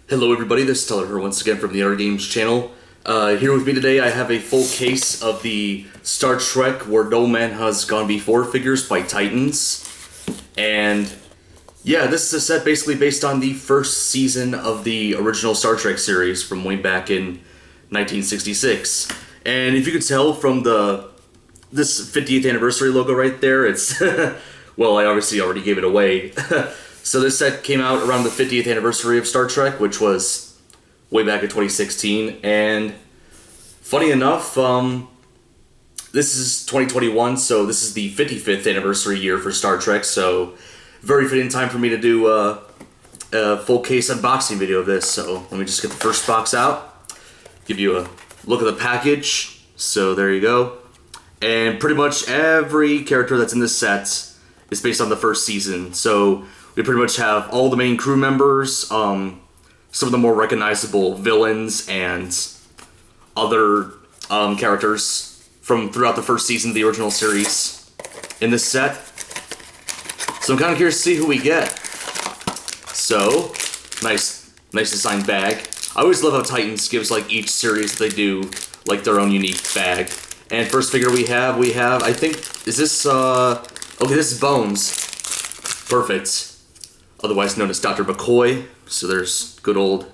Hello everybody, this is Teller here once again from the Art Games channel. Here with me today I have a full case of the Star Trek Where No Man Has Gone Before figures by Titans. And yeah, this is a set basically based on the first season of the original Star Trek series from way back in 1966. And if you can tell from this 50th anniversary logo right there, it's, well, I obviously already gave it away. So this set came out around the 50th anniversary of Star Trek, which was way back in 2016, and funny enough, this is 2021, so this is the 55th anniversary year for Star Trek, so very fitting time for me to do a full case unboxing video of this. So let me just get the first box out, give you a look at the package. So there you go. And pretty much every character that's in this set is based on the first season, so we pretty much have all the main crew members, some of the more recognizable villains, and other characters from throughout the first season of the original series in this set. So I'm kind of curious to see who we get. So, nice designed bag. I always love how Titans gives like each series that they do like their own unique bag. And first figure we have, I think, is this, okay, this is Bones. Perfect. Otherwise known as Dr. McCoy. So there's good old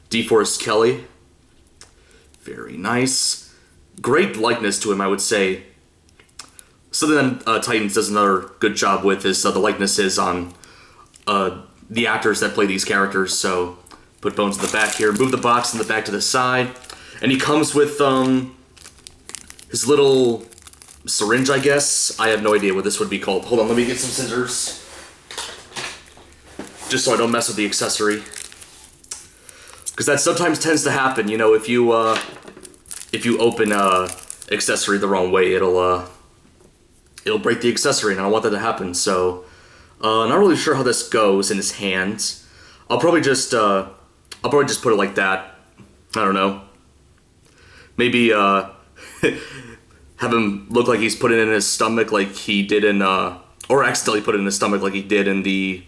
DeForest Kelley. Very nice. Great likeness to him, I would say. Something that Titans does another good job with is the likenesses on the actors that play these characters. So put Bones in the back here. Move the box in the back to the side. And he comes with his little syringe, I guess. I have no idea what this would be called. Hold on, let me get some scissors. Just so I don't mess with the accessory. Because that sometimes tends to happen, you know, if you open accessory the wrong way, it'll break the accessory, and I don't want that to happen. So, not really sure how this goes in his hands. I'll probably just put it like that. I don't know. Maybe have him look like he's putting it in his stomach like he did in or accidentally put it in his stomach like he did in the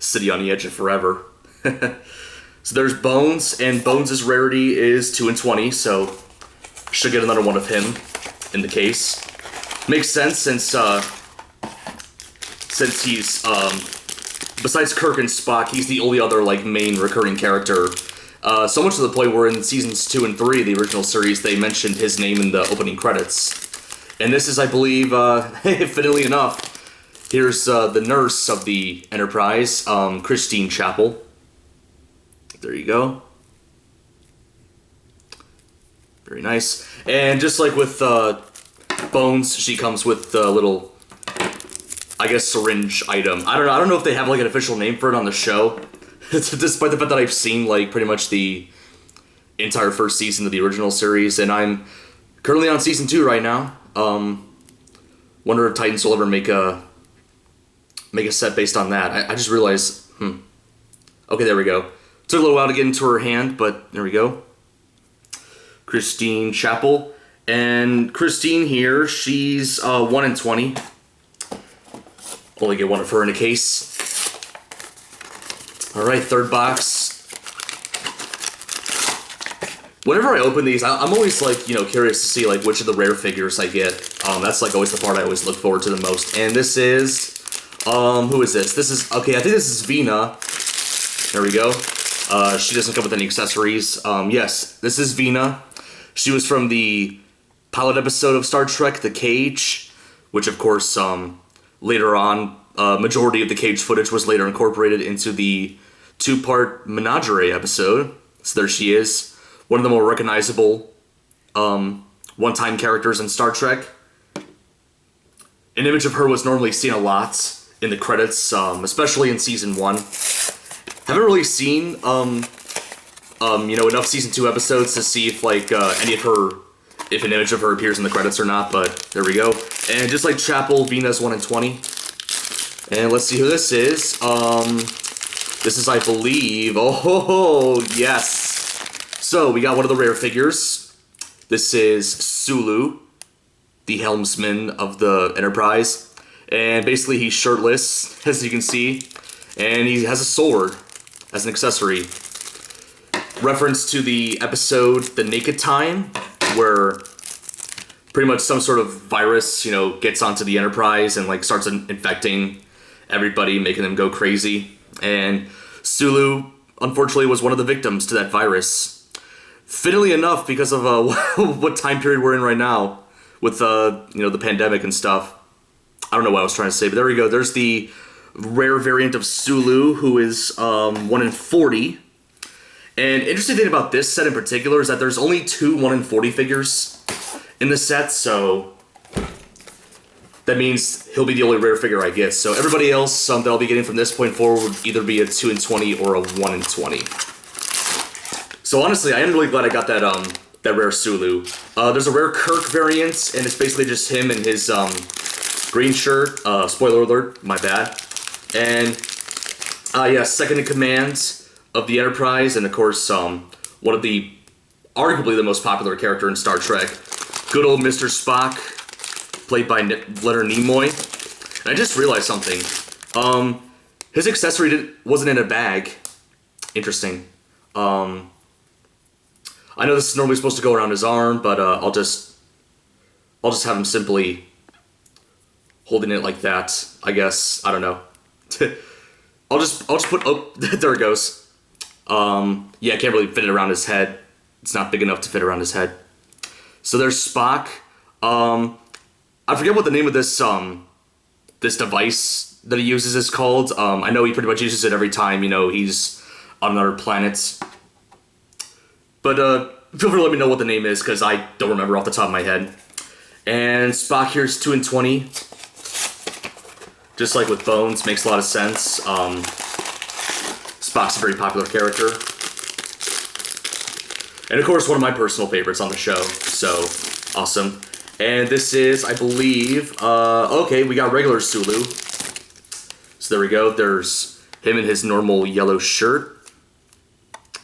City on the Edge of Forever. So there's Bones, and Bones' rarity is 2 in 20, so should get another one of him in the case. Makes sense since he's besides Kirk and Spock, he's the only other like main recurring character. So much to the point where in seasons 2 and 3 of the original series they mentioned his name in the opening credits. And this is, I believe, fittingly enough, here's the nurse of the Enterprise, Christine Chapel. There you go. Very nice. And just like with Bones, she comes with the little, I guess, syringe item. I don't know if they have like an official name for it on the show. Despite the fact that I've seen like pretty much the entire first season of the original series, and I'm currently on season 2 right now. Wonder if Titans will ever make a set based on that. I just realized, okay, there we go. Took a little while to get into her hand, but there we go. Christine Chapel. And Christine here, she's 1 in 20. Only get one of her in a case. Alright, third box. Whenever I open these, I'm always like, you know, curious to see like which of the rare figures I get. That's like always the part I always look forward to the most. And this is, who is this? This is, okay, I think this is Vina. There we go. She doesn't come with any accessories. Yes, this is Vina. She was from the pilot episode of Star Trek, The Cage, which of course, later on, majority of the Cage footage was later incorporated into the 2-part Menagerie episode. So there she is. One of the more recognizable one-time characters in Star Trek. An image of her was normally seen a lot in the credits, especially in season 1. Haven't really seen, you know, enough season 2 episodes to see if like if an image of her appears in the credits or not. But there we go. And just like Chapel, Vina's 1 in 20. And let's see who this is. This is, I believe, oh yes. So we got one of the rare figures. This is Sulu, the helmsman of the Enterprise. And basically he's shirtless, as you can see. And he has a sword as an accessory. reference to the episode The Naked Time, where pretty much some sort of virus, gets onto the Enterprise and like starts infecting everybody, making them go crazy. And Sulu, unfortunately, was one of the victims to that virus. Fittily enough, because of what time period we're in right now, with the pandemic and stuff. I don't know what I was trying to say, but there we go. There's the rare variant of Sulu, who is 1 in 40. And interesting thing about this set in particular is that there's only 2 1 in 40 figures in the set, so that means he'll be the only rare figure I get. So everybody else that I'll be getting from this point forward would either be a 2 in 20 or a 1 in 20. So honestly, I am really glad I got that rare Sulu. There's a rare Kirk variant, and it's basically just him in his green shirt. Spoiler alert, my bad. And second in command of the Enterprise, and of course, one of the arguably the most popular character in Star Trek, good old Mr. Spock, played by Leonard Nimoy. And I just realized something. His accessory wasn't in a bag. Interesting. I know this is normally supposed to go around his arm, but I'll just have him simply holding it like that. I guess, I don't know. I'll just put, oh, there it goes. Yeah, I can't really fit it around his head. It's not big enough to fit around his head. So there's Spock. I forget what the name of this device that he uses is called. I know he pretty much uses it every time, he's on another planet. But feel free to let me know what the name is, because I don't remember off the top of my head. And Spock here's 2 in 20. Just like with Bones, makes a lot of sense. Spock's a very popular character. And of course, one of my personal favorites on the show. So, awesome. And this is, I believe, okay, we got regular Sulu. So there we go. There's him in his normal yellow shirt.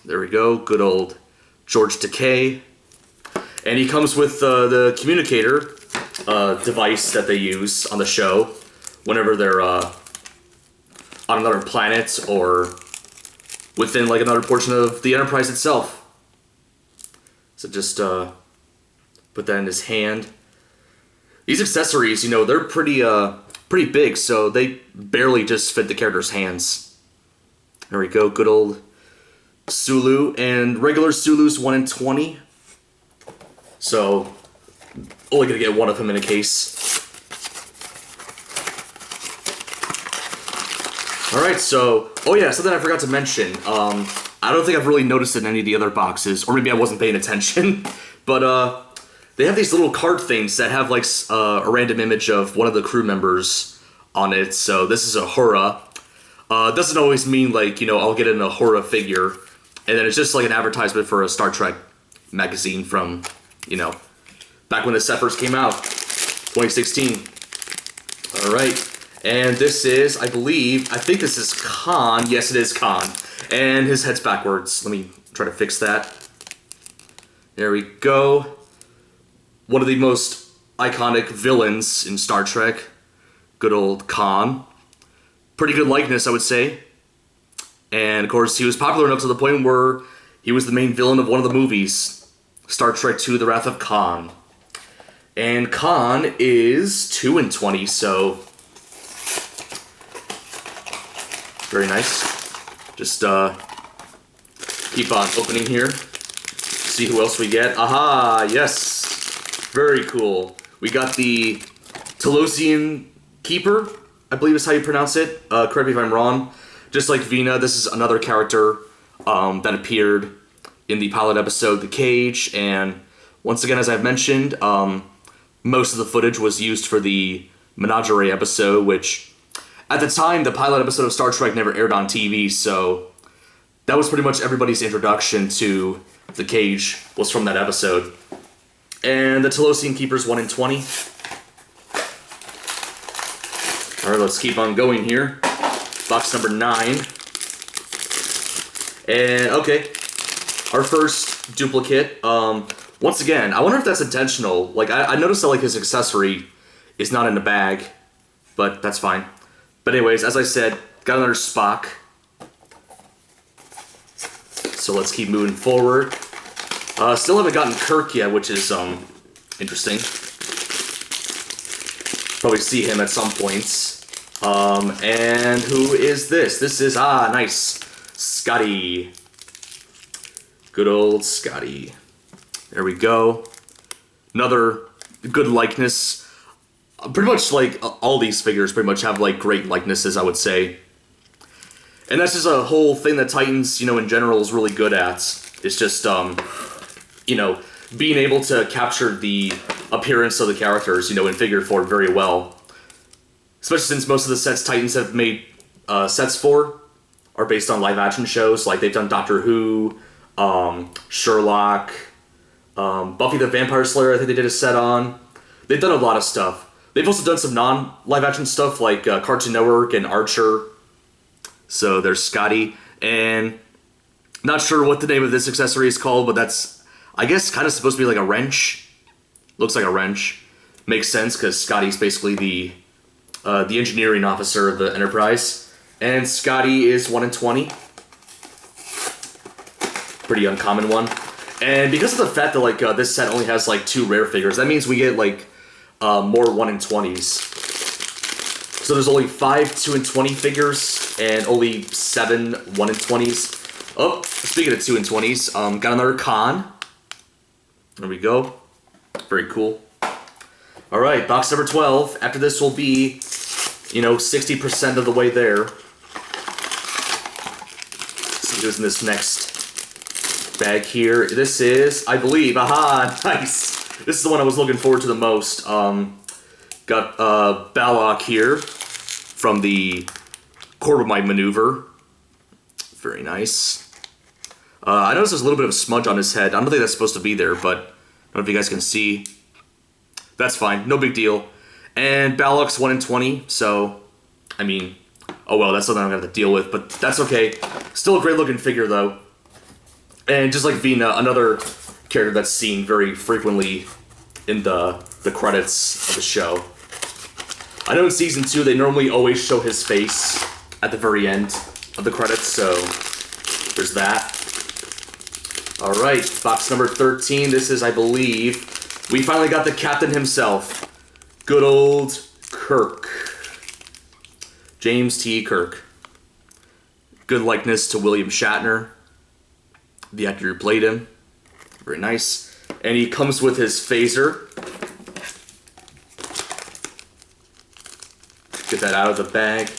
There we go. Good old George Takei. And he comes with the communicator device that they use on the show whenever they're on another planet or within like another portion of the Enterprise itself. So just put that in his hand. These accessories, they're pretty big, so they barely just fit the character's hands. There we go, good old Sulu, and regular Sulu's 1 in 20. So, only gonna get one of them in a case. Alright, so, oh yeah, something I forgot to mention. I don't think I've really noticed in any of the other boxes, or maybe I wasn't paying attention, but they have these little card things that have like a random image of one of the crew members on it. So this is a Uhura. Doesn't always mean like, I'll get an Uhura figure. And then it's just like an advertisement for a Star Trek magazine from, back when the set first came out, 2016. All right. And this is, I think this is Khan. Yes, it is Khan. And his head's backwards. Let me try to fix that. There we go. One of the most iconic villains in Star Trek. Good old Khan. Pretty good likeness, I would say. And, of course, he was popular enough to the point where he was the main villain of one of the movies, Star Trek II, The Wrath of Khan. And Khan is 2 in 20, so very nice. Just keep on opening here. See who else we get. Aha, yes. Very cool. We got the Talosian Keeper, I believe is how you pronounce it. Correct me if I'm wrong. Just like Vina, this is another character that appeared in the pilot episode, The Cage. And once again, as I've mentioned, most of the footage was used for the Menagerie episode, which at the time, the pilot episode of Star Trek never aired on TV, so that was pretty much everybody's introduction to The Cage was from that episode. And the Talosian Keeper's 1 in 20. Alright, let's keep on going here. Box number 9. And, okay. Our first duplicate. Once again, I wonder if that's intentional. Like, I noticed that, like, his accessory is not in the bag. But that's fine. But anyways, as I said, got another Spock. So let's keep moving forward. Still haven't gotten Kirk yet, which is interesting. Probably see him at some points. And who is this? This is, nice, Scotty. Good old Scotty. There we go. Another good likeness. Pretty much like all these figures pretty much have like great likenesses, I would say. And that's just a whole thing that Titans, in general is really good at. It's just, being able to capture the appearance of the characters, in figure form very well. Especially since most of the sets Titans have made sets for are based on live action shows. Like they've done Doctor Who, Sherlock, Buffy the Vampire Slayer, I think they did a set on. They've done a lot of stuff. They've also done some non-live action stuff like Cartoon Network and Archer. So there's Scotty. And not sure what the name of this accessory is called, but that's, I guess, kind of supposed to be like a wrench. Looks like a wrench. Makes sense because Scotty's basically the engineering officer of the Enterprise. And Scotty is 1 in 20. Pretty uncommon one. And because of the fact that this set only has 2 rare figures, that means we get more 1 in 20s. So there's only 5 2 in 20 figures and only 7 1 in 20s. Oh, speaking of 2 in 20s, got another Khan. There we go. Very cool. All right, box number 12. After this will be, 60% of the way there. Let's see who's in this next bag here. This is, I believe, nice. This is the one I was looking forward to the most. Got Balok here from the Corbomite maneuver. Very nice. I noticed there's a little bit of a smudge on his head. I don't think that's supposed to be there, but I don't know if you guys can see. That's fine. No big deal. And Balok's 1 in 20, so, I mean, oh well, that's something I'm going to have to deal with, but that's okay. Still a great looking figure, though. And just like Vina, another character that's seen very frequently in the credits of the show. I know in Season 2 they normally always show his face at the very end of the credits, so there's that. Alright, box number 13. This is, I believe, we finally got the captain himself. Good old Kirk. James T. Kirk. Good likeness to William Shatner, the actor who played him. Very nice. And he comes with his phaser. Get that out of the bag.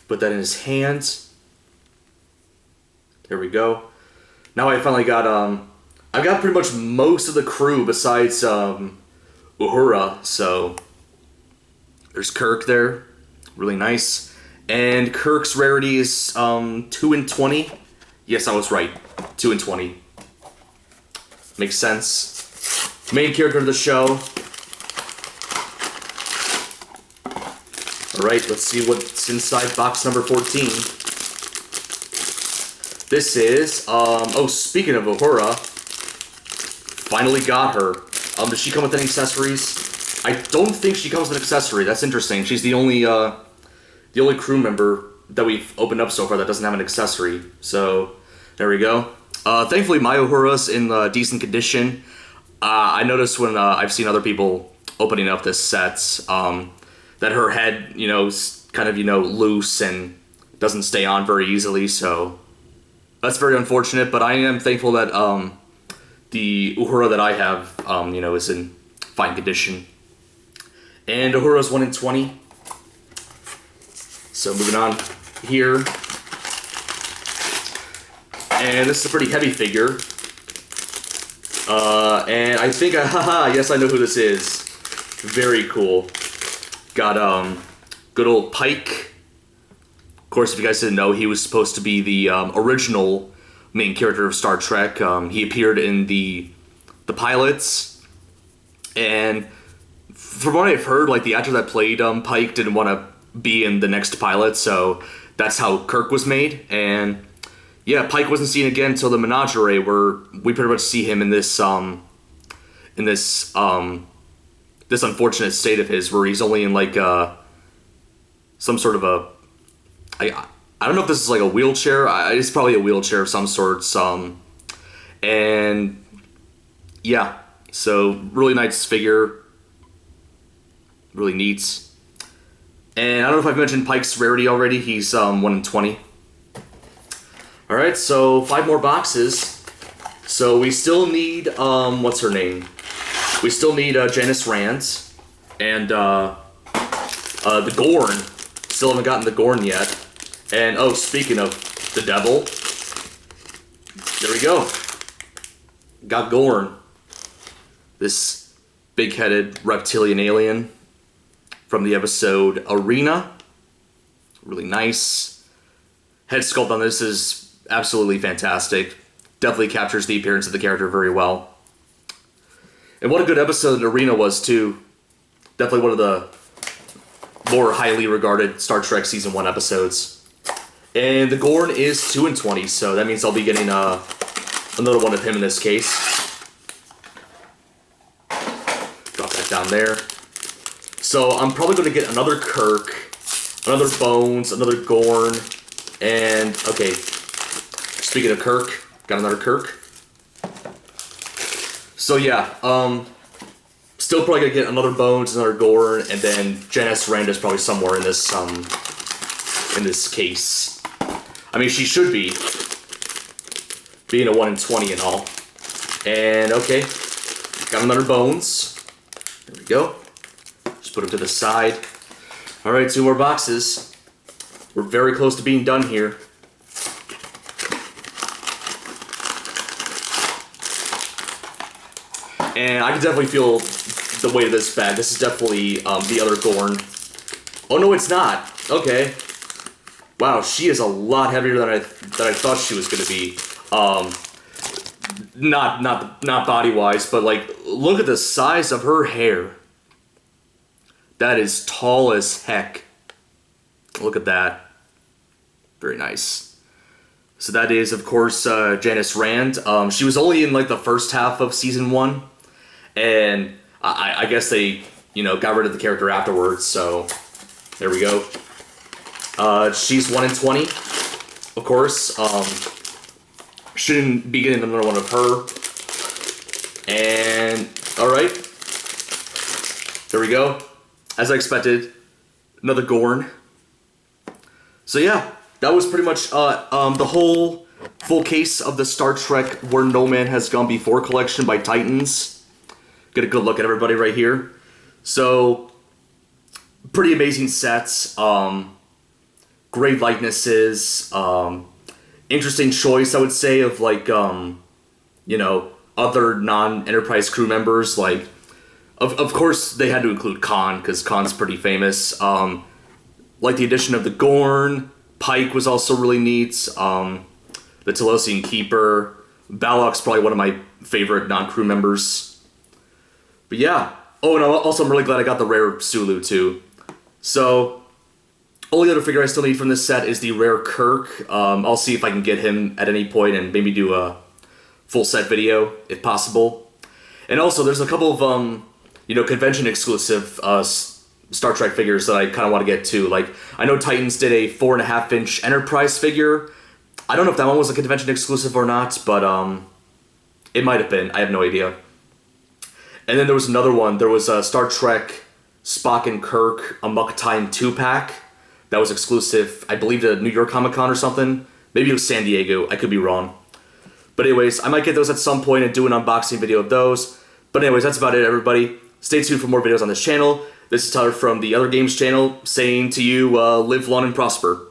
Put that in his hands. There we go. Now I finally got, I've got pretty much most of the crew besides, Uhura, so there's Kirk there. Really nice. And Kirk's rarity is, 2 in 20. Yes, I was right. 2 in 20. Makes sense. Main character of the show. Alright, let's see what's inside box number 14. This is, speaking of Uhura, finally got her. Does she come with any accessories? I don't think she comes with an accessory. That's interesting. She's the only crew member that we've opened up so far that doesn't have an accessory. So, there we go. Thankfully, my Uhura's in decent condition. I noticed when I've seen other people opening up this set, that her head, is kind of, loose and doesn't stay on very easily, so that's very unfortunate, but I am thankful that, the Uhura that I have, is in fine condition. And Uhura's 1 in 20. So moving on here. And this is a pretty heavy figure. And I think, yes, I know who this is. Very cool. Got, good old Pike. Of course, if you guys didn't know, he was supposed to be the original main character of Star Trek. He appeared in the pilots, and from what I've heard, the actor that played Pike didn't want to be in the next pilot, so that's how Kirk was made. And yeah, Pike wasn't seen again until the Menagerie, where we pretty much see him in this this unfortunate state of his, where he's only in some sort of a, I I don't know if this is like a wheelchair. It's probably a wheelchair of some sorts. And yeah, so really nice figure. Really neat. And I don't know if I've mentioned Pike's rarity already. He's 1 in 20. Alright, so 5 more boxes. So we still need, what's her name? We still need Janice Rand. And the Gorn. Still haven't gotten the Gorn yet. And, oh, speaking of the devil. There we go. Got Gorn. This big-headed reptilian alien from the episode Arena. Really nice. Head sculpt on this is absolutely fantastic. Definitely captures the appearance of the character very well. And what a good episode Arena was, too. Definitely one of the more highly regarded Star Trek Season 1 episodes. And the Gorn is 2 in 20, so that means I'll be getting another one of him in this case. Drop that down there. So I'm probably going to get another Kirk, another Bones, another Gorn, and, okay, speaking of Kirk, got another Kirk. So yeah, still probably going to get another Bones, another Gorn, and then Janice Rand is probably somewhere in this case. I mean, she should be, being a 1 in 20 and all. And, okay, got another Bones. There we go. Put them to the side. Alright, 2 more boxes. We're very close to being done here. And I can definitely feel the weight of this bag. This is definitely the other Gorn. Oh no, it's not. Okay. Wow, she is a lot heavier than I thought she was gonna be. Not body wise, but like look at the size of her hair. That is tall as heck. Look at that. Very nice. So that is, of course, Janice Rand. She was only in like the first half of Season 1. And I guess they, got rid of the character afterwards. So there we go. She's 1 in 20. Of course. Shouldn't be getting another one of her. And, alright. There we go. As I expected, another Gorn. So yeah, that was pretty much the whole full case of the Star Trek Where No Man Has Gone Before collection by Titans. Get a good look at everybody right here. So, pretty amazing sets. Great likenesses. Interesting choice, I would say, of like, other non-Enterprise crew members, like, Of course, they had to include Khan, because Khan's pretty famous. Like the addition of the Gorn, Pike was also really neat. The Talosian Keeper. Balok's probably one of my favorite non-crew members. But yeah. Oh, and also I'm really glad I got the rare Sulu, too. So, only other figure I still need from this set is the rare Kirk. I'll see if I can get him at any point and maybe do a full set video, if possible. And also, there's a couple of, convention exclusive Star Trek figures that I kind of want to get to. Like, I know Titans did a 4.5-inch Enterprise figure. I don't know if that one was a convention exclusive or not, but it might have been. I have no idea. And then there was another one. There was a Star Trek Spock and Kirk Amok Time 2-pack that was exclusive, I believe, to New York Comic Con or something. Maybe it was San Diego. I could be wrong. But anyways, I might get those at some point and do an unboxing video of those. But anyways, that's about it, everybody. Stay tuned for more videos on this channel. This is Tyler from the Other Games channel saying to you, live long and prosper.